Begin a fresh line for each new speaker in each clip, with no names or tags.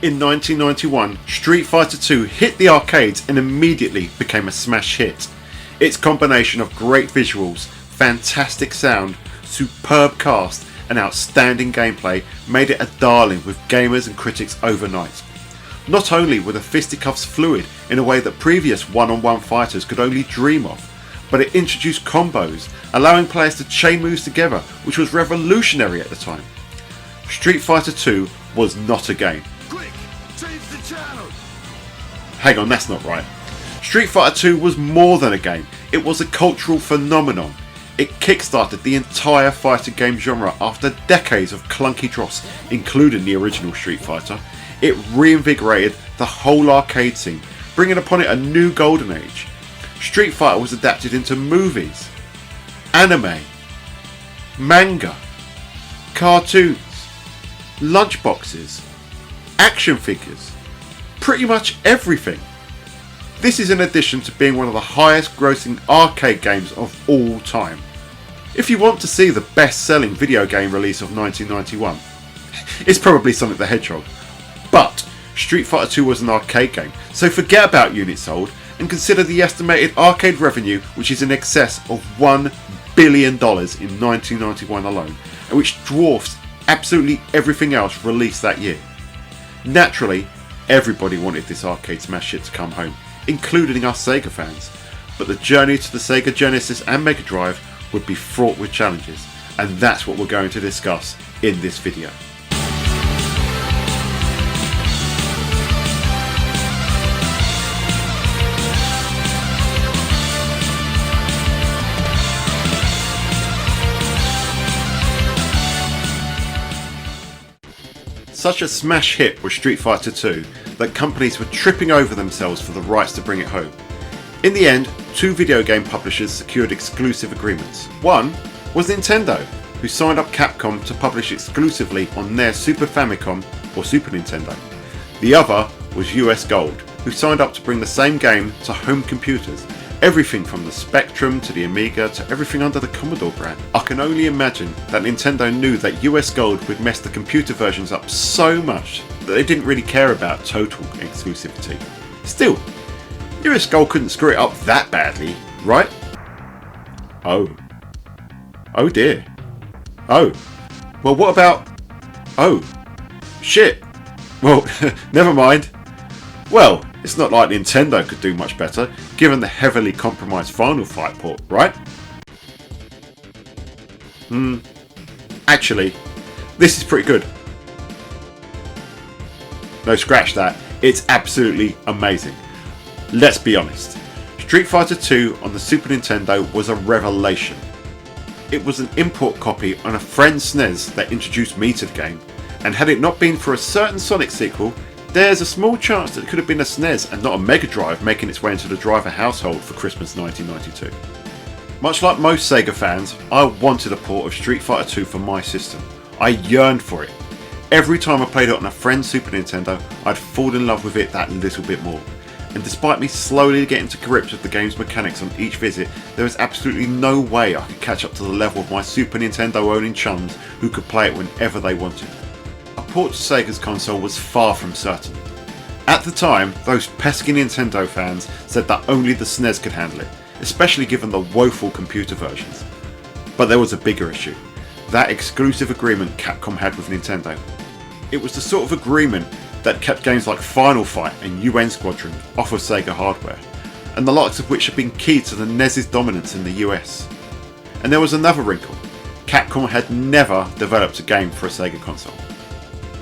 In 1991, Street Fighter II hit the arcades and immediately became a smash hit. Its combination of great visuals, fantastic sound, superb cast and outstanding gameplay made it a darling with gamers and critics overnight. Not only were the fisticuffs fluid in a way that previous one-on-one fighters could only dream of, but it introduced combos, allowing players to chain moves together, which was revolutionary at the time. Street Fighter II was not a game.
Quick, change the channel.
Hang on, that's not right. Street Fighter II was more than a game, it was a cultural phenomenon. It kickstarted the entire fighting game genre after decades of clunky dross, including the original Street Fighter. It reinvigorated the whole arcade scene, bringing upon it a new golden age. Street Fighter was adapted into movies, anime, manga, cartoons, lunchboxes, action figures, pretty much everything. This is in addition to being one of the highest grossing arcade games of all time. If you want to see the best selling video game release of 1991, it's probably Sonic the Hedgehog. But Street Fighter 2 was an arcade game, so forget about units sold and consider the estimated arcade revenue, which is in excess of $1 billion in 1991 alone, and which dwarfs absolutely everything else released that year. Naturally, everybody wanted this arcade smash hit to come home, including us Sega fans, but the journey to the Sega Genesis and Mega Drive would be fraught with challenges, and that's what we're going to discuss in this video. Such a smash hit was Street Fighter II that companies were tripping over themselves for the rights to bring it home. In the end, two video game publishers secured exclusive agreements. One was Nintendo, who signed up Capcom to publish exclusively on their Super Famicom or Super Nintendo. The other was US Gold, who signed up to bring the same game to home computers, everything from the Spectrum to the Amiga to everything under the Commodore brand. I can only imagine that Nintendo knew that US Gold would mess the computer versions up so much that they didn't really care about total exclusivity. Still, US Gold couldn't screw it up that badly, right? Oh dear. Oh. Well, what about... Oh. Shit. Well, never mind. Well, it's not like Nintendo could do much better, given the heavily compromised Final Fight port, right? Actually, this is pretty good. No, scratch that. It's absolutely amazing. Let's be honest. Street Fighter II on the Super Nintendo was a revelation. It was an import copy on a friend's SNES that introduced me to the game, and had it not been for a certain Sonic sequel, there's a small chance that it could have been a SNES and not a Mega Drive making its way into the driver household for Christmas 1992. Much like most Sega fans, I wanted a port of Street Fighter II for my system. I yearned for it. Every time I played it on a friend's Super Nintendo, I'd fall in love with it that little bit more. And despite me slowly getting to grips with the game's mechanics on each visit, there was absolutely no way I could catch up to the level of my Super Nintendo owning chums who could play it whenever they wanted. A port to Sega's console was far from certain. At the time, those pesky Nintendo fans said that only the SNES could handle it, especially given the woeful computer versions. But there was a bigger issue: that exclusive agreement Capcom had with Nintendo. It was the sort of agreement that kept games like Final Fight and UN Squadron off of Sega hardware, and the likes of which had been key to the NES's dominance in the US. And there was another wrinkle: Capcom had never developed a game for a Sega console.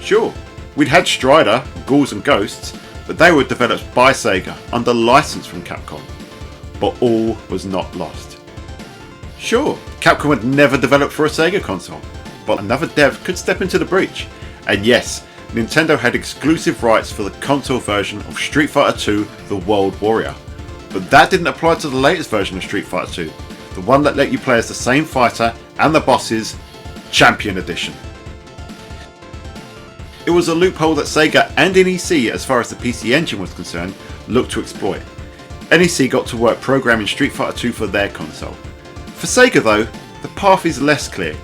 Sure, we'd had Strider, Ghouls and Ghosts, but they were developed by Sega under license from Capcom. But all was not lost. Sure, Capcom had never developed for a Sega console, but another dev could step into the breach. And yes, Nintendo had exclusive rights for the console version of Street Fighter II: The World Warrior. But that didn't apply to the latest version of Street Fighter II, the one that let you play as the same fighter and the bosses, Champion Edition. It was a loophole that Sega and NEC, as far as the PC Engine was concerned, looked to exploit. NEC got to work programming Street Fighter II for their console. For Sega though, the path is less clear.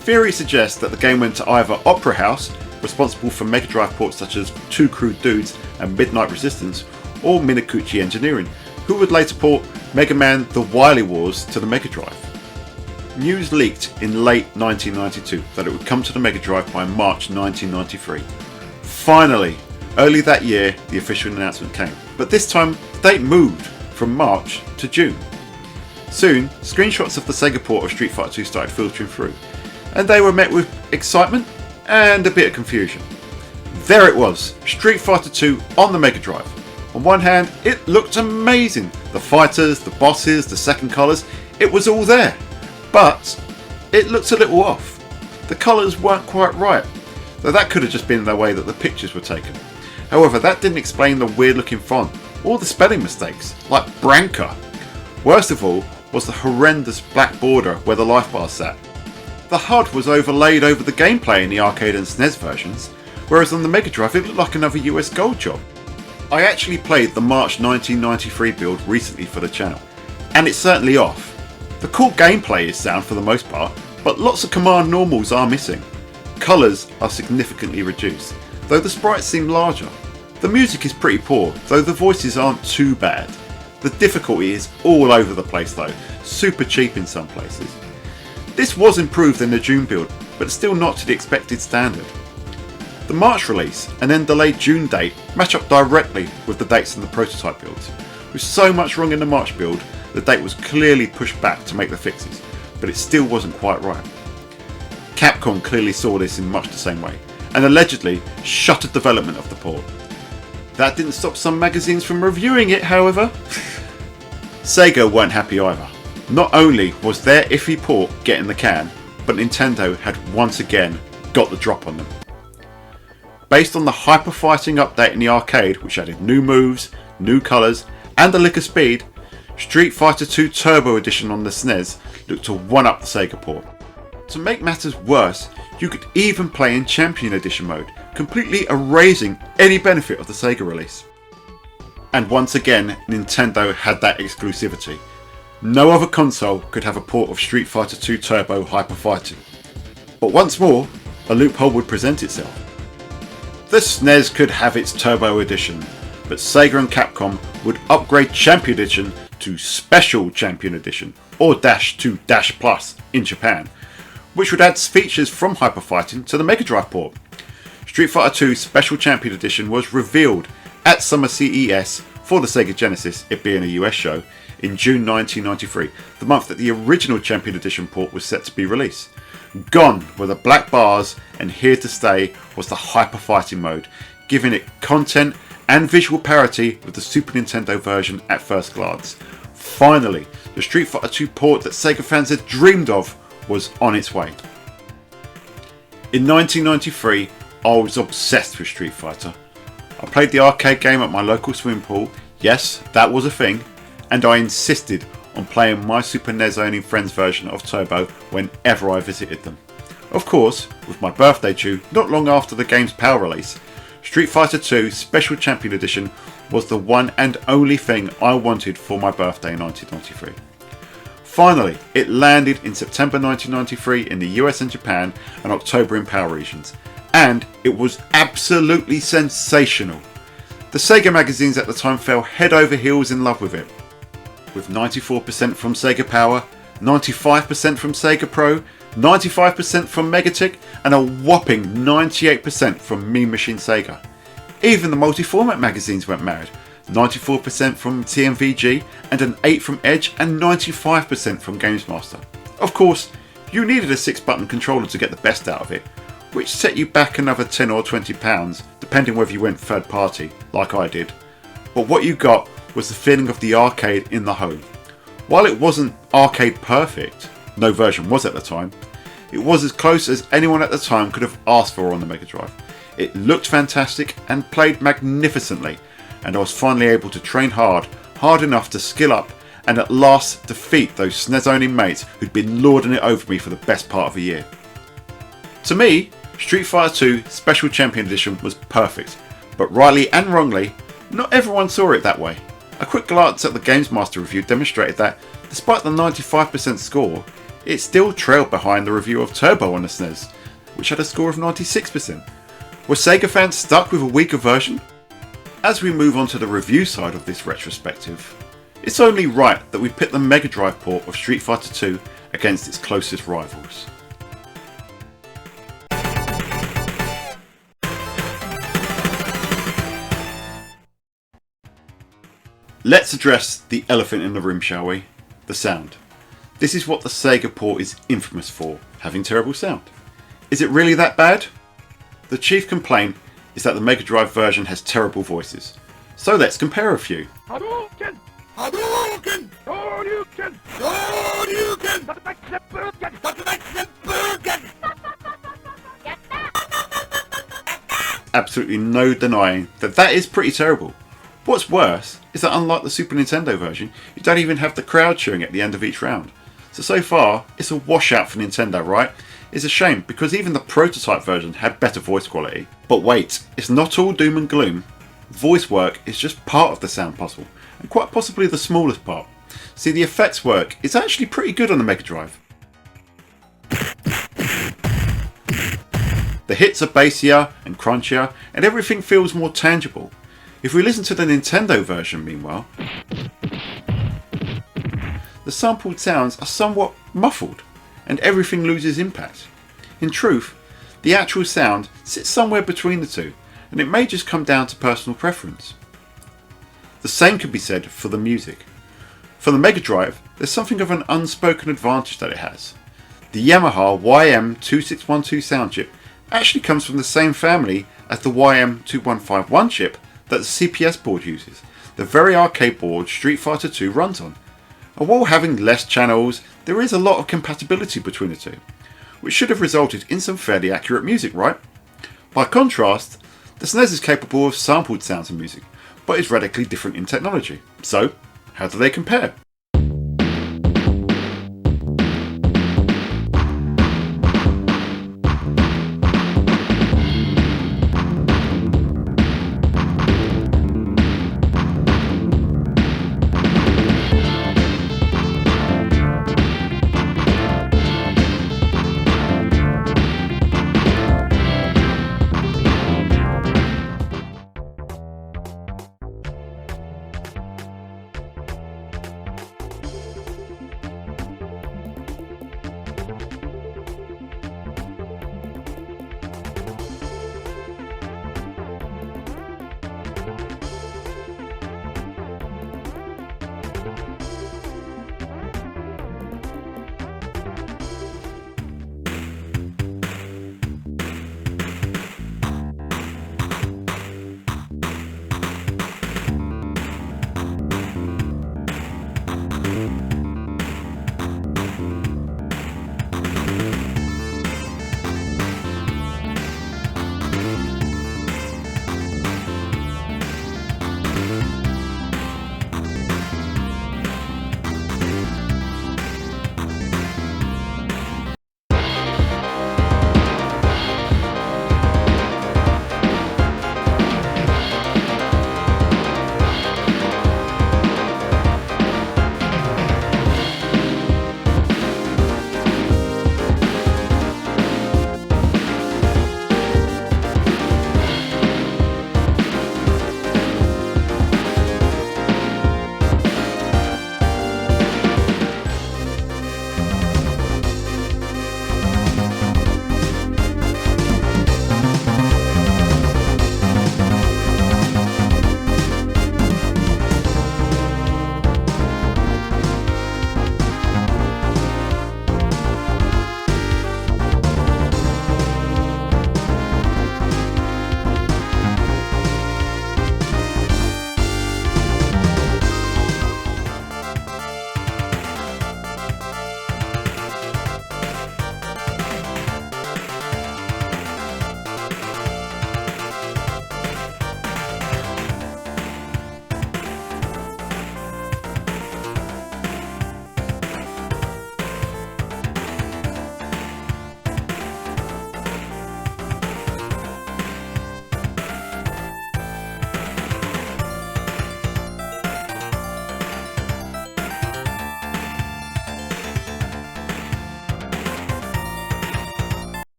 Theory suggests that the game went to either Opera House, responsible for Mega Drive ports such as Two Crude Dudes and Midnight Resistance, or Minakuchi Engineering, who would later port Mega Man The Wily Wars to the Mega Drive. News leaked in late 1992 that it would come to the Mega Drive by March 1993. Finally, early that year, the official announcement came, but this time the date moved from March to June. Soon, screenshots of the Sega port of Street Fighter II started filtering through, and they were met with excitement and a bit of confusion. There it was, Street Fighter II on the Mega Drive. On one hand, it looked amazing. The fighters, the bosses, the second colours, it was all there. But it looked a little off. The colours weren't quite right, though that could have just been the way that the pictures were taken. However, that didn't explain the weird looking font or the spelling mistakes, like Branca. Worst of all was the horrendous black border where the life bar sat. The HUD was overlaid over the gameplay in the arcade and SNES versions, whereas on the Mega Drive it looked like another US gold job. I actually played the March 1993 build recently for the channel, and it's certainly off. The core gameplay is sound for the most part, but lots of command normals are missing. Colours are significantly reduced, though the sprites seem larger. The music is pretty poor, though the voices aren't too bad. The difficulty is all over the place though, super cheap in some places. This was improved in the June build, but still not to the expected standard. The March release and then delayed June date match up directly with the dates in the prototype builds. With so much wrong in the March build, the date was clearly pushed back to make the fixes, but it still wasn't quite right. Capcom clearly saw this in much the same way, and allegedly shuttered development of the port. That didn't stop some magazines from reviewing it, however. Sega weren't happy either. Not only was their iffy port getting the can, but Nintendo had once again got the drop on them. Based on the Hyper Fighting update in the arcade, which added new moves, new colours, and a lick of speed, Street Fighter II Turbo Edition on the SNES looked to one-up the Sega port. To make matters worse, you could even play in Champion Edition mode, completely erasing any benefit of the Sega release. And once again, Nintendo had that exclusivity. No other console could have a port of Street Fighter II Turbo Hyper Fighting. But once more, a loophole would present itself. The SNES could have its Turbo Edition, but Sega and Capcom would upgrade Champion Edition to Special Champion Edition, or Dash to Dash Plus in Japan, which would add features from Hyper Fighting to the Mega Drive port. Street Fighter II Special Champion Edition was revealed at Summer CES for the Sega Genesis, it being a US show, in June 1993, the month that the original Champion Edition port was set to be released. Gone were the black bars, and here to stay was the Hyper Fighting mode, giving it content and visual parity with the Super Nintendo version at first glance. Finally, the Street Fighter II port that Sega fans had dreamed of was on its way. In 1993, I was obsessed with Street Fighter. I played the arcade game at my local swimming pool, yes, that was a thing, and I insisted on playing my Super NES owning friends' version of Turbo whenever I visited them. Of course, with my birthday due not long after the game's PAL release, Street Fighter II Special Champion Edition was the one and only thing I wanted for my birthday in 1993. Finally, it landed in September 1993 in the US and Japan and October in PAL regions, and it was absolutely sensational. The Sega magazines at the time fell head over heels in love with it, with 94% from Sega Power, 95% from Sega Pro, 95% from Megatic, and a whopping 98% from Mean Machine Sega. Even the multi-format magazines went mad, 94% from TMVG and an 8 from Edge and 95% from Games Master. Of course, you needed a 6-button controller to get the best out of it, which set you back another £10 or £20 depending whether you went third party, like I did. But what you got was the feeling of the arcade in the home. While it wasn't arcade perfect, no version was at the time, it was as close as anyone at the time could have asked for on the Mega Drive. It looked fantastic and played magnificently, and I was finally able to train hard enough to skill up and at last defeat those SNES owning mates who'd been lording it over me for the best part of a year. To me, Street Fighter II Special Champion Edition was perfect, but rightly and wrongly, not everyone saw it that way. A quick glance at the Games Master review demonstrated that, despite the 95% score, it still trailed behind the review of Turbo on the SNES, which had a score of 96%. Were Sega fans stuck with a weaker version? As we move on to the review side of this retrospective, it's only right that we pit the Mega Drive port of Street Fighter 2 against its closest rivals. Let's address the elephant in the room, shall we? The sound. This is what the Sega port is infamous for, having terrible sound. Is it really that bad? The chief complaint is that the Mega Drive version has terrible voices. So let's compare a few.
Hadouken! Hadouken! Hadouken! Hadouken!
Absolutely no denying that that is pretty terrible. What's worse is that unlike the Super Nintendo version, you don't even have the crowd cheering at the end of each round. So far, it's a washout for Nintendo, right? It's a shame because even the prototype version had better voice quality. But wait, it's not all doom and gloom. Voice work is just part of the sound puzzle, and quite possibly the smallest part. See, the effects work is actually pretty good on the Mega Drive. The hits are bassier and crunchier, and everything feels more tangible. If we listen to the Nintendo version, meanwhile, the sampled sounds are somewhat muffled, and everything loses impact. In truth, the actual sound sits somewhere between the two, and it may just come down to personal preference. The same can be said for the music. For the Mega Drive, there's something of an unspoken advantage that it has. The Yamaha YM2612 sound chip actually comes from the same family as the YM2151 chip that the CPS board uses, the very arcade board Street Fighter 2 runs on. And while having less channels, there is a lot of compatibility between the two, which should have resulted in some fairly accurate music, right? By contrast, the SNES is capable of sampled sounds and music, but is radically different in technology. So, how do they compare?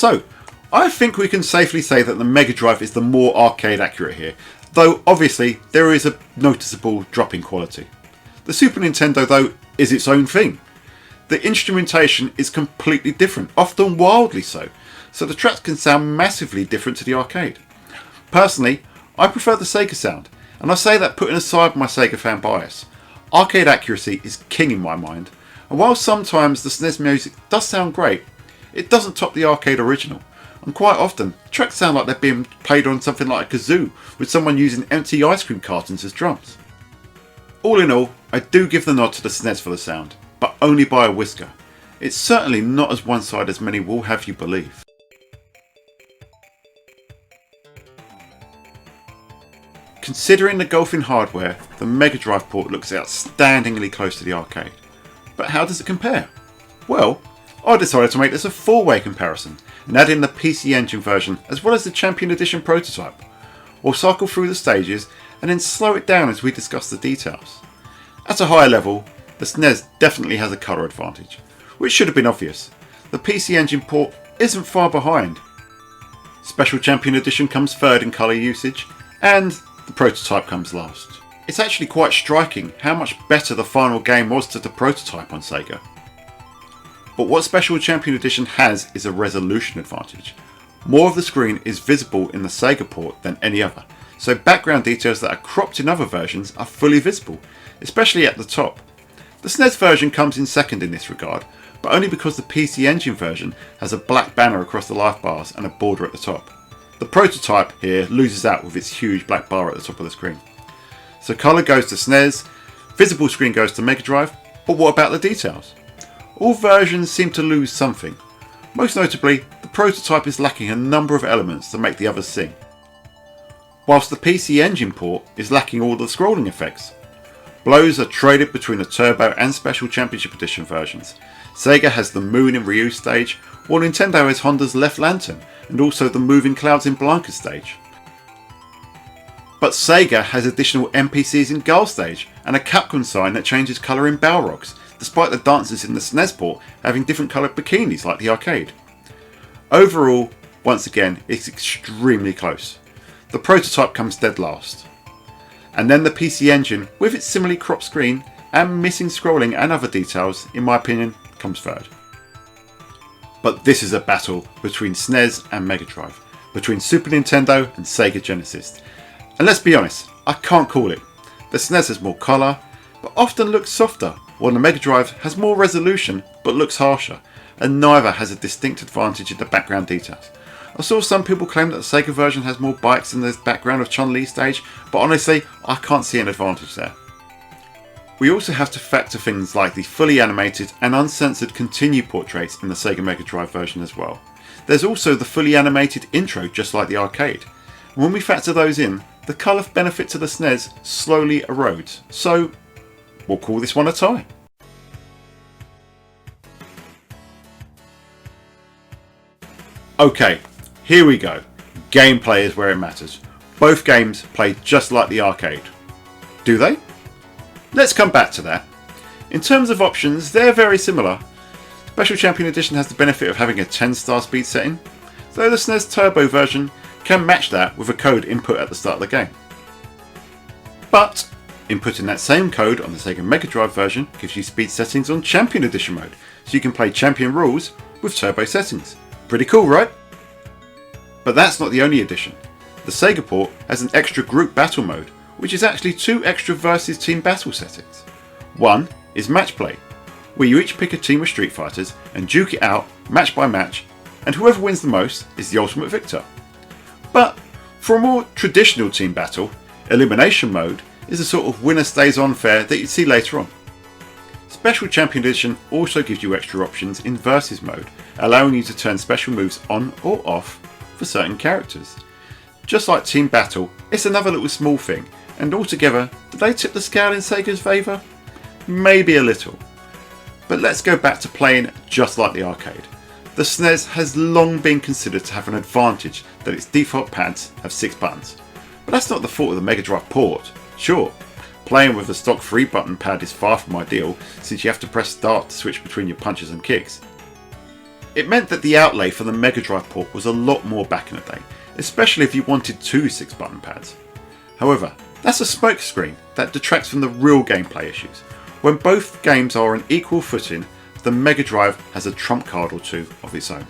So, I think we can safely say that the Mega Drive is the more arcade accurate here, though obviously there is a noticeable drop in quality. The Super Nintendo though is its own thing. The instrumentation is completely different, often wildly so the tracks can sound massively different to the arcade. Personally, I prefer the Sega sound, and I say that putting aside my Sega fan bias. Arcade accuracy is king in my mind, and while sometimes the SNES music does sound great, it doesn't top the arcade original, and quite often tracks sound like they're being played on something like a kazoo with someone using empty ice cream cartons as drums. All in all, I do give the nod to the SNES for the sound, but only by a whisker. It's certainly not as one-sided as many will have you believe. Considering the gulf in hardware, the Mega Drive port looks outstandingly close to the arcade. But how does it compare? Well, I decided to make this a four-way comparison and add in the PC Engine version as well as the Champion Edition prototype. We'll cycle through the stages and then slow it down as we discuss the details. At a higher level, the SNES definitely has a colour advantage, which should have been obvious. The PC Engine port isn't far behind. Special Champion Edition comes third in colour usage, and the prototype comes last. It's actually quite striking how much better the final game was to the prototype on Sega. But what Special Champion Edition has is a resolution advantage. More of the screen is visible in the Sega port than any other, so background details that are cropped in other versions are fully visible, especially at the top. The SNES version comes in second in this regard, but only because the PC Engine version has a black banner across the life bars and a border at the top. The prototype here loses out with its huge black bar at the top of the screen. So colour goes to SNES, visible screen goes to Mega Drive, but what about the details? All versions seem to lose something. Most notably, the prototype is lacking a number of elements that make the others sing. Whilst the PC Engine port is lacking all the scrolling effects. Blows are traded between the Turbo and Special Championship Edition versions. Sega has the Moon in Ryu stage, while Nintendo has Honda's Left Lantern and also the Moving Clouds in Blanca stage. But Sega has additional NPCs in Gull stage and a Capcom sign that changes colour in Balrogs, despite the dancers in the SNES port having different coloured bikinis like the arcade. Overall, once again, it's extremely close. The prototype comes dead last. And then the PC Engine, with its similarly cropped screen and missing scrolling and other details, in my opinion, comes third. But this is a battle between SNES and Mega Drive, between Super Nintendo and Sega Genesis. And let's be honest, I can't call it. The SNES has more colour, but often looks softer, while the Mega Drive has more resolution, but looks harsher, and neither has a distinct advantage in the background details. I saw some people claim that the Sega version has more bikes in the background of Chun-Li stage, but honestly, I can't see an advantage there. We also have to factor things like the fully animated and uncensored continue portraits in the Sega Mega Drive version as well. There's also the fully animated intro just like the arcade. And when we factor those in, the colour benefit to the SNES slowly erodes, so we'll call this one a tie. Okay, here we go. Gameplay is where it matters. Both games play just like the arcade. Do they? Let's come back to that. In terms of options, they're very similar. Special Champion Edition has the benefit of having a 10-star speed setting, though the SNES Turbo version can match that with a code input at the start of the game. But inputting that same code on the Sega Mega Drive version gives you speed settings on Champion Edition mode, so you can play Champion rules with turbo settings. Pretty cool, right? But that's not the only addition. The Sega port has an extra group battle mode, which is actually 2 extra versus team battle settings. One is match play, where you each pick a team of Street Fighters and duke it out match by match, and whoever wins the most is the ultimate victor. But for a more traditional team battle, elimination mode is a sort of winner stays on fare that you'd see later on. Special Champion Edition also gives you extra options in versus mode, allowing you to turn special moves on or off for certain characters. Just like Team Battle, it's another little small thing, and altogether, do they tip the scale in Sega's favour? Maybe a little. But let's go back to playing just like the arcade. The SNES has long been considered to have an advantage that its default pads have 6 buttons. But that's not the fault of the Mega Drive port. Sure, playing with the stock 3-button pad is far from ideal, since you have to press start to switch between your punches and kicks. It meant that the outlay for the Mega Drive port was a lot more back in the day, especially if you wanted 2 6-button pads. However, that's a smokescreen that detracts from the real gameplay issues. When both games are on equal footing, the Mega Drive has a trump card or two of its own.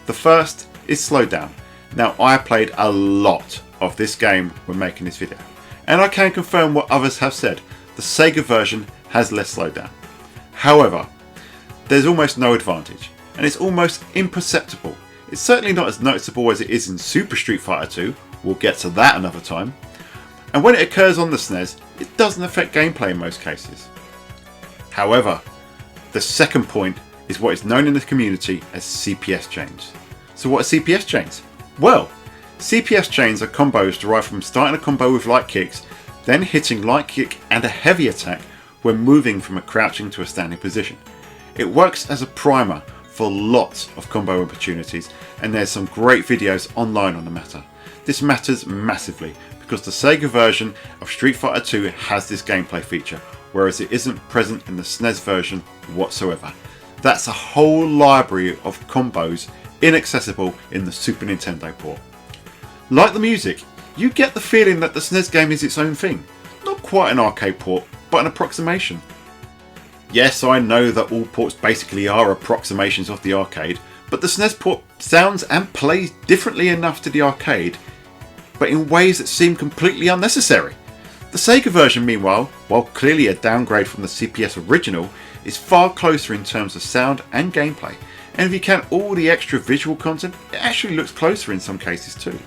The first is slowdown. Now, I played a lot of this game when making this video, and I can confirm what others have said. The Sega version has less slowdown. However, there's almost no advantage, and it's almost imperceptible. It's certainly not as noticeable as it is in Super Street Fighter 2, we'll get to that another time, and when it occurs on the SNES, it doesn't affect gameplay in most cases. However, the second point is what is known in the community as CPS chains. So what are CPS chains? Well, CPS chains are combos derived from starting a combo with light kicks, then hitting light kick and a heavy attack when moving from a crouching to a standing position. It works as a primer for lots of combo opportunities, and there's some great videos online on the matter. This matters massively because the Sega version of Street Fighter 2 has this gameplay feature, whereas it isn't present in the SNES version whatsoever. That's a whole library of combos inaccessible in the Super Nintendo port. Like the music, you get the feeling that the SNES game is its own thing. Not quite an arcade port, but an approximation. Yes, I know that all ports basically are approximations of the arcade, but the SNES port sounds and plays differently enough to the arcade, but in ways that seem completely unnecessary. The Sega version, meanwhile, while clearly a downgrade from the CPS original, is far closer in terms of sound and gameplay, and if you count all the extra visual content, it actually looks closer in some cases too.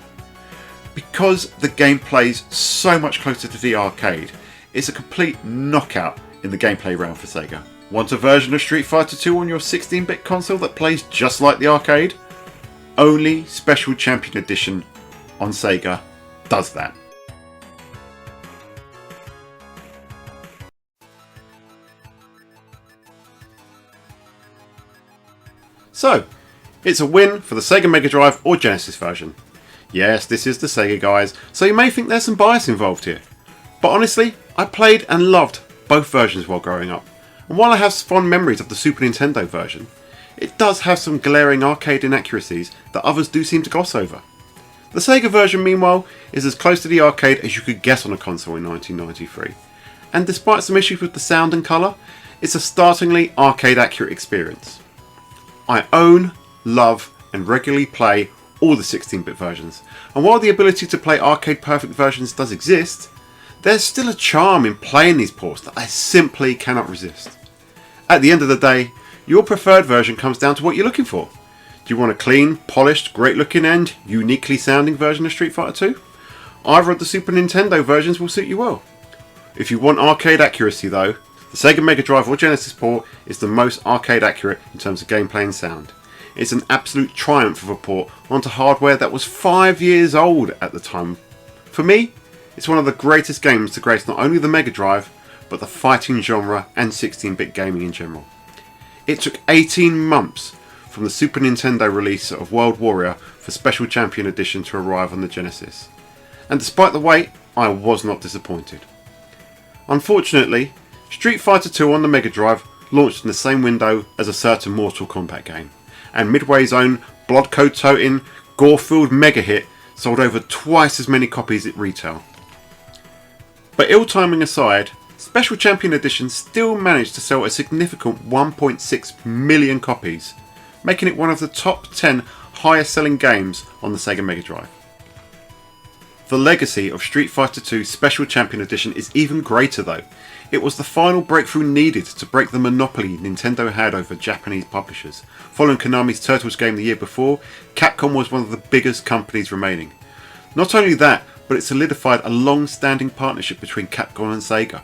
Because the game plays so much closer to the arcade, it's a complete knockout in the gameplay realm for Sega. Want a version of Street Fighter 2 on your 16-bit console that plays just like the arcade? Only Special Champion Edition on Sega does that. So, it's a win for the Sega Mega Drive or Genesis version. Yes, this is the Sega guys, so you may think there's some bias involved here. But honestly, I played and loved both versions while growing up. And while I have fond memories of the Super Nintendo version, it does have some glaring arcade inaccuracies that others do seem to gloss over. The Sega version, meanwhile, is as close to the arcade as you could get on a console in 1993. And despite some issues with the sound and colour, it's a startlingly arcade accurate experience. I own, love and regularly play all the 16-bit versions, and while the ability to play arcade perfect versions does exist, there's still a charm in playing these ports that I simply cannot resist. At the end of the day, your preferred version comes down to what you're looking for. Do you want a clean, polished, great looking and uniquely sounding version of Street Fighter 2? Either of the Super Nintendo versions will suit you well. If you want arcade accuracy though, the Sega Mega Drive or Genesis port is the most arcade accurate in terms of gameplay and sound. It's an absolute triumph of a port onto hardware that was 5 years old at the time. For me, it's one of the greatest games to grace not only the Mega Drive, but the fighting genre and 16-bit gaming in general. It took 18 months from the Super Nintendo release of World Warrior for Special Champion Edition to arrive on the Genesis. And despite the wait, I was not disappointed. Unfortunately, Street Fighter 2 on the Mega Drive launched in the same window as a certain Mortal Kombat game, and Midway's own blood code toting, gore-filled mega hit sold over twice as many copies at retail. But ill timing aside, Special Champion Edition still managed to sell a significant 1.6 million copies, making it one of the top 10 highest selling games on the Sega Mega Drive. The legacy of Street Fighter 2 Special Champion Edition is even greater though. It was the final breakthrough needed to break the monopoly Nintendo had over Japanese publishers. Following Konami's Turtles game the year before, Capcom was one of the biggest companies remaining. Not only that, but it solidified a long-standing partnership between Capcom and Sega.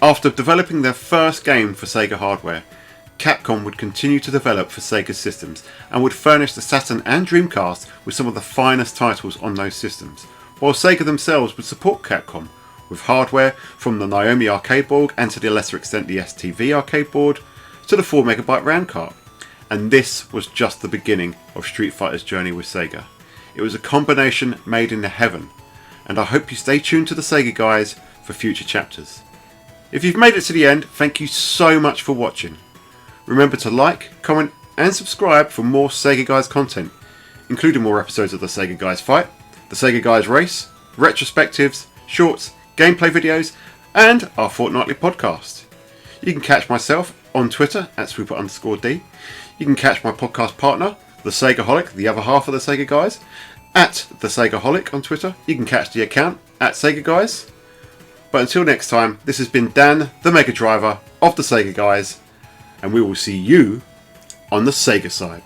After developing their first game for Sega hardware, Capcom would continue to develop for Sega systems and would furnish the Saturn and Dreamcast with some of the finest titles on those systems, while Sega themselves would support Capcom with hardware from the Naomi arcade board and to a lesser extent the STV arcade board to the 4MB RAM cart. And this was just the beginning of Street Fighter's journey with Sega. It was a combination made in heaven, and I hope you stay tuned to the Sega guys for future chapters. If you've made it to the end, thank you so much for watching. Remember to like, comment and subscribe for more Sega Guys content, including more episodes of the Sega Guys Fight, the Sega Guys Race, retrospectives, shorts, gameplay videos and our fortnightly podcast. You can catch myself on Twitter at swooper_D. You can catch my podcast partner, the Segaholic, the other half of the Sega Guys, at the Segaholic on Twitter. You can catch the account at Sega Guys. But until next time, this has been Dan, the Mega Driver of the Sega Guys, and we will see you on the Sega side.